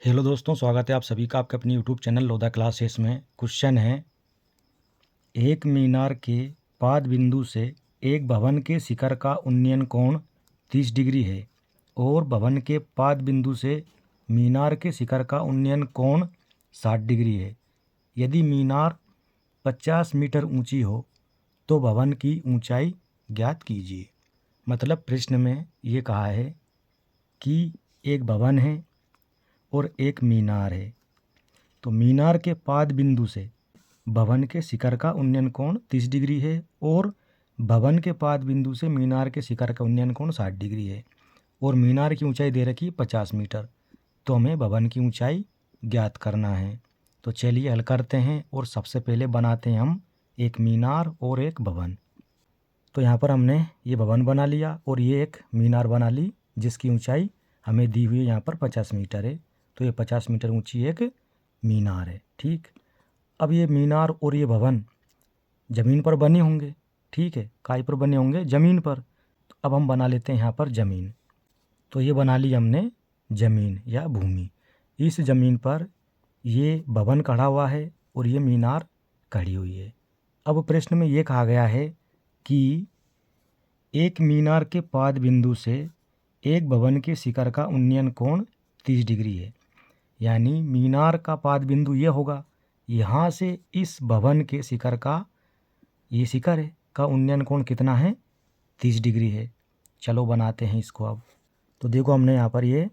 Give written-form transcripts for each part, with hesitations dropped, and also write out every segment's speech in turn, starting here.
Hello दोस्तों, स्वागत है आप सभी का आपके अपनी यूट्यूब चैनल लोधा क्लासेस में। क्वेश्चन है, एक मीनार के पाद बिंदु से एक भवन के शिखर का उन्नयन कोण 30 डिग्री है और भवन के पाद बिंदु से मीनार के शिखर का उन्नयन कोण 60 डिग्री है। यदि मीनार 50 मीटर ऊंची हो तो भवन की ऊंचाई ज्ञात कीजिए। मतलब प्रश्न में ये कहा है कि एक भवन है और एक मीनार है, तो मीनार के पाद बिंदु से भवन के शिखर का उन्नयन कोण 30 डिग्री है और भवन के पाद बिंदु से मीनार के शिखर का उन्नयन कोण 60 डिग्री है और मीनार की ऊंचाई दे रखी 50 मीटर। तो हमें भवन की ऊंचाई ज्ञात करना है। तो चलिए हल करते हैं और सबसे पहले बनाते हैं हम एक मीनार और एक भवन। तो यहाँ पर हमने ये भवन बना लिया और ये एक मीनार बना ली जिसकी ऊंचाई हमें दी हुई है यहाँ पर 50 मीटर है। तो ये 50 मीटर ऊंची एक मीनार है। ठीक, अब ये मीनार और ये भवन ज़मीन पर बने होंगे। ठीक है, काय पर बने होंगे? ज़मीन पर। तो अब हम बना लेते हैं यहाँ पर ज़मीन। तो ये बना ली हमने ज़मीन या भूमि। इस ज़मीन पर ये भवन खड़ा हुआ है और ये मीनार खड़ी हुई है। अब प्रश्न में ये कहा गया है कि एक मीनार के पाद बिंदु से एक भवन के शिखर का उन्नयन कोण 30 डिग्री है। यानी मीनार का पाद बिंदु ये होगा, यहाँ से इस भवन के शिखर का, ये शिखर है, का उन्नयन कोण कितना है? 30 डिग्री है। चलो बनाते हैं इसको अब। तो देखो हमने यहाँ पर ये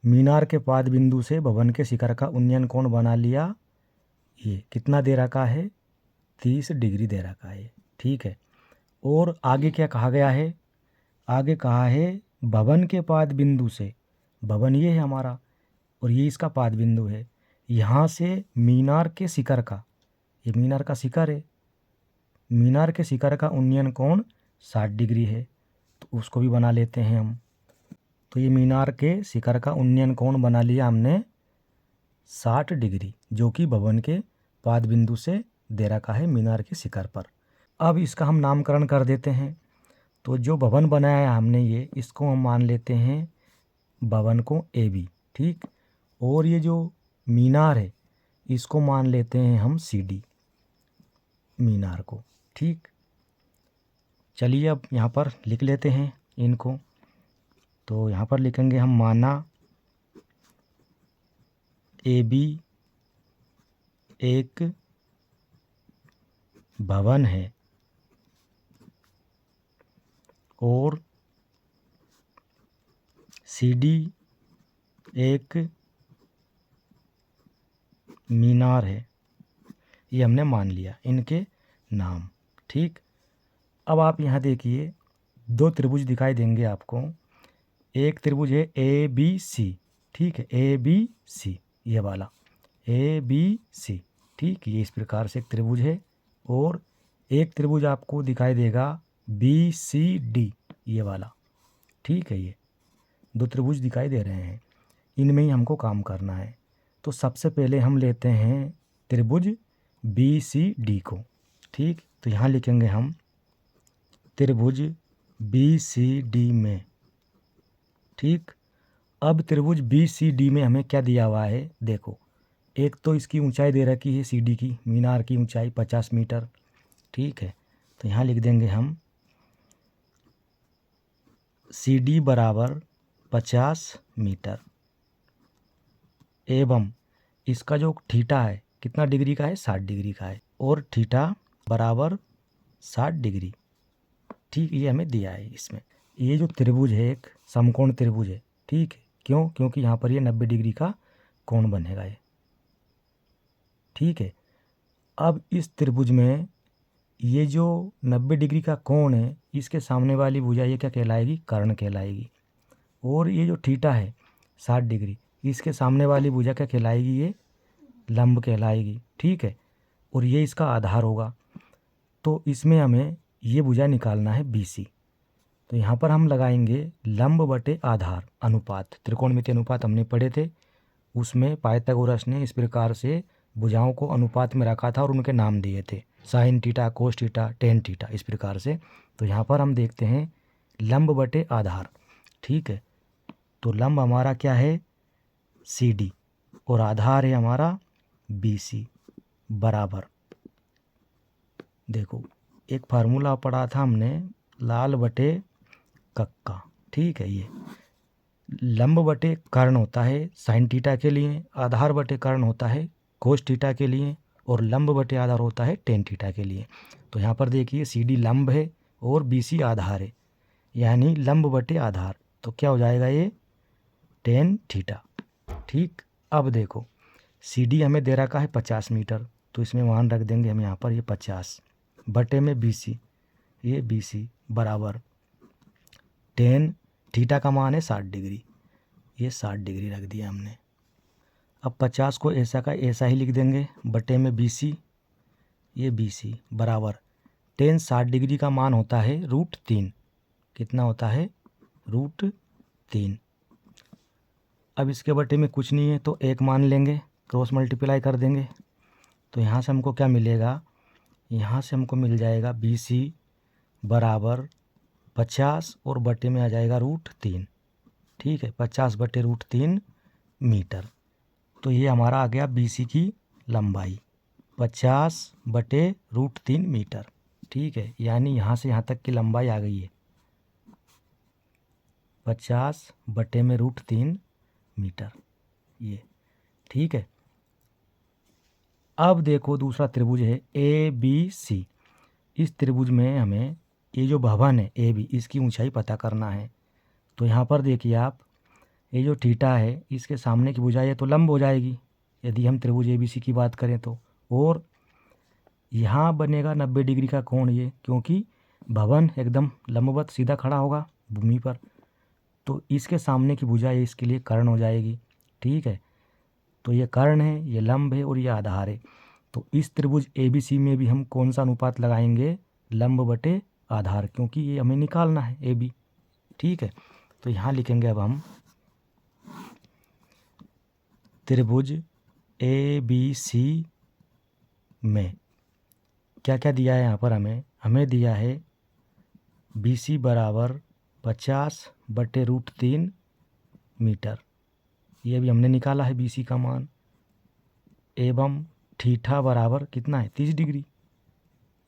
मीनार के पाद बिंदु से भवन के शिखर का उन्नयन कोण बना लिया। ये कितना दे रखा है? 30 डिग्री दे रखा है। ठीक है, और आगे क्या कहा गया है? आगे कहा है भवन के पाद बिंदु से, भवन ये है हमारा और ये इसका पाद बिंदु है, यहाँ से मीनार के शिखर का, ये मीनार का शिखर है, मीनार के शिखर का उन्नयन कोण 60 डिग्री है। तो उसको भी बना लेते हैं हम। तो ये मीनार के शिखर का उन्नयन कोण बना लिया हमने 60 डिग्री, जो कि भवन के पाद बिंदु से दे रखा है मीनार के शिखर पर। अब इसका हम नामकरण कर देते हैं। तो जो भवन बनाया है हमने ये, इसको हम मान लेते हैं भवन को ए बी। ठीक, और ये जो मीनार है इसको मान लेते हैं हम सी डी, मीनार को। ठीक, चलिए अब यहाँ पर लिख लेते हैं इनको। तो यहाँ पर लिखेंगे हम, माना ए बी एक भवन है और सी डी एक मीनार है। ये हमने मान लिया इनके नाम। ठीक, अब आप यहाँ देखिए, दो त्रिभुज दिखाई देंगे आपको। एक त्रिभुज है ए बी सी। ठीक है, ए बी सी, ये वाला ए बी सी। ठीक, ये इस प्रकार से एक त्रिभुज है। और एक त्रिभुज आपको दिखाई देगा बी सी डी, ये वाला। ठीक है, ये दो त्रिभुज दिखाई दे रहे हैं, इनमें ही हमको काम करना है। तो सबसे पहले हम लेते हैं त्रिभुज बी सी डी को। ठीक, तो यहाँ लिखेंगे हम त्रिभुज बी सी डी में। ठीक, अब त्रिभुज बी सी डी में हमें क्या दिया हुआ है? देखो, एक तो इसकी ऊंचाई दे रखी है सी डी की, मीनार की ऊंचाई 50 मीटर। ठीक है, तो यहाँ लिख देंगे हम सी डी बराबर 50 मीटर एवं इसका जो थीटा है कितना डिग्री का है? 60 डिग्री का है, और थीटा बराबर 60 डिग्री। ठीक, ये हमें दिया है इसमें। ये जो त्रिभुज है एक समकोण त्रिभुज है। ठीक है, क्यों? क्योंकि यहाँ पर ये 90 डिग्री का कोण बनेगा ये। ठीक है, अब इस त्रिभुज में ये जो 90 डिग्री का कोण है, इसके सामने वाली भुजा ये क्या कहलाएगी? कर्ण कहलाएगी। और ये जो थीटा है 60 डिग्री, इसके सामने वाली भुजा क्या कहलाएगी? ये लंब कहलाएगी। ठीक है, और ये इसका आधार होगा। तो इसमें हमें ये भुजा निकालना है बी सी। तो यहाँ पर हम लगाएंगे लंब बटे आधार अनुपात। त्रिकोणमितीय अनुपात हमने पढ़े थे, उसमें पाइथागोरस ने इस प्रकार से भुजाओं को अनुपात में रखा था और उनके नाम दिए थे, sine theta, cos theta, tan theta, इस प्रकार से। तो यहाँ पर हम देखते हैं लंब बटे आधार। ठीक है, तो लंब हमारा क्या है? CD और आधार है हमारा BC बराबर, देखो एक फार्मूला पढ़ा था हमने, लाल बटे कक्का, ठीक है। ये लंब बटे कर्ण होता है साइन थीटा के लिए, आधार बटे कर्ण होता है कोस थीटा के लिए, और लंब बटे आधार होता है टेन थीटा के लिए। तो यहाँ पर देखिए CD लंब है और BC आधार है, यानी लंब बटे आधार, तो क्या हो जाएगा ये टेन थीटा, ठीक। अब देखो CD हमें दे रखा है 50 मीटर, तो इसमें मान रख देंगे हम यहाँ पर ये 50 बटे में BC, ये BC बराबर टेन थीटा का मान है 60 डिग्री, ये 60 डिग्री रख दिया हमने। अब 50 को ऐसा का ऐसा ही लिख देंगे बटे में BC, ये BC बराबर टेन 60 डिग्री का मान होता है √3, कितना होता है √3। अब इसके बटे में कुछ नहीं है तो एक मान लेंगे, क्रॉस मल्टीप्लाई कर देंगे, तो यहाँ से हमको क्या मिलेगा, यहाँ से हमको मिल जाएगा BC बराबर 50 और बटे में आ जाएगा √3, ठीक है, 50 बटे √3 मीटर। तो ये हमारा आ गया BC की लंबाई 50 बटे √3 मीटर, ठीक है, यानी यहाँ से यहाँ तक की लंबाई आ गई है 50 बटे में √3 मीटर, ये ठीक है। अब देखो दूसरा त्रिभुज है ABC, इस त्रिभुज में हमें ये जो भवन है AB, इसकी ऊंचाई पता करना है। तो यहाँ पर देखिए आप, ये जो थीटा है इसके सामने की भुजा ये तो लंब हो जाएगी यदि हम त्रिभुज ABC की बात करें तो, और यहाँ बनेगा 90 डिग्री का कोण ये, क्योंकि भवन एकदम लंबवत सीधा खड़ा होगा भूमि पर, तो इसके सामने की भुजा ये इसके लिए कर्ण हो जाएगी, ठीक है। तो ये कर्ण है, ये लंब है और ये आधार है। तो इस त्रिभुज ABC में भी हम कौन सा अनुपात लगाएंगे, लंब बटे आधार, क्योंकि ये हमें निकालना है AB, ठीक है। तो यहाँ लिखेंगे अब हम त्रिभुज ABC में क्या क्या दिया है, यहाँ पर हमें दिया है BC बराबर 50 बटे √3 मीटर, ये भी हमने निकाला है BC का मान, एवं थीटा बराबर कितना है 30 डिग्री,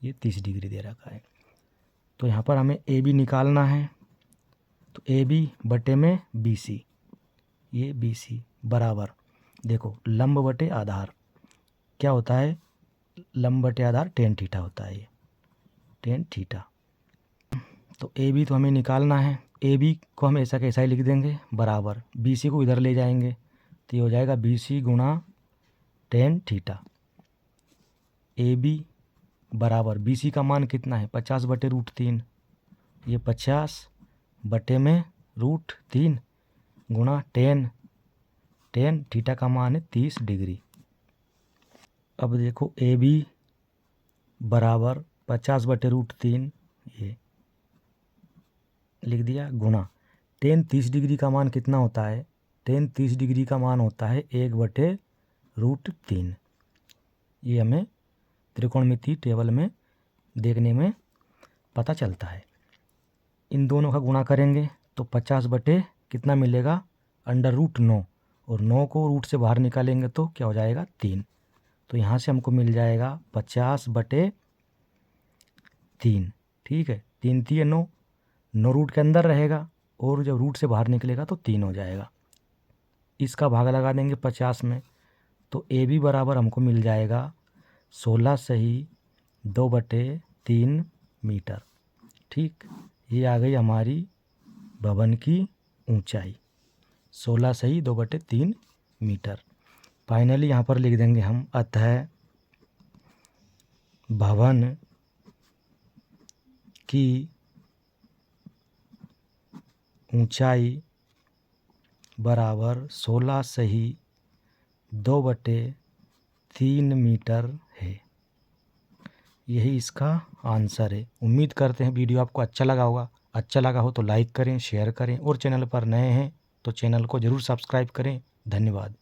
ये 30 डिग्री दे रखा है। तो यहाँ पर हमें AB निकालना है, तो AB बटे में BC, ये BC बराबर देखो लंब बटे आधार क्या होता है, लंब बटे आधार टेन थीटा होता है, ये टेन थीटा। तो AB तो हमें निकालना है, AB को हम ऐसा कैसा ही लिख देंगे बराबर BC को इधर ले जाएंगे, तो ये हो जाएगा BC गुणा टेन थीटा। AB बराबर BC का मान कितना है 50 बटे √3, ये 50 बटे में √3 गुणा टेन थीटा का मान है 30 डिग्री। अब देखो AB बराबर 50 बटे √3, ये लिख दिया, गुणा टेन 30 डिग्री का मान कितना होता है, टेन 30 डिग्री का मान होता है 1 बटे √3। ये हमें त्रिकोणमिति टेबल में देखने में पता चलता है। इन दोनों का गुणा करेंगे तो 50 बटे कितना मिलेगा √9, और 9 को रूट से बाहर निकालेंगे तो क्या हो जाएगा 3। तो यहाँ से हमको मिल जाएगा 50 बटे 3, ठीक है, 3 3 9, 9 रूट के अंदर रहेगा और जब रूट से बाहर निकलेगा तो 3 हो जाएगा। इसका भाग लगा देंगे 50 में, तो AB बराबर हमको मिल जाएगा 16 सही 2 बटे 3 मीटर, ठीक। ये आ गई हमारी भवन की ऊंचाई 16 सही 2 बटे 3 मीटर। फाइनली यहाँ पर लिख देंगे हम, अतः भवन की ऊंचाई बराबर 16 सही 2 बटे 3 मीटर है। यही इसका आंसर है। उम्मीद करते हैं वीडियो आपको अच्छा लगा होगा। अच्छा लगा हो तो लाइक करें, शेयर करें, और चैनल पर नए हैं तो चैनल को ज़रूर सब्सक्राइब करें। धन्यवाद।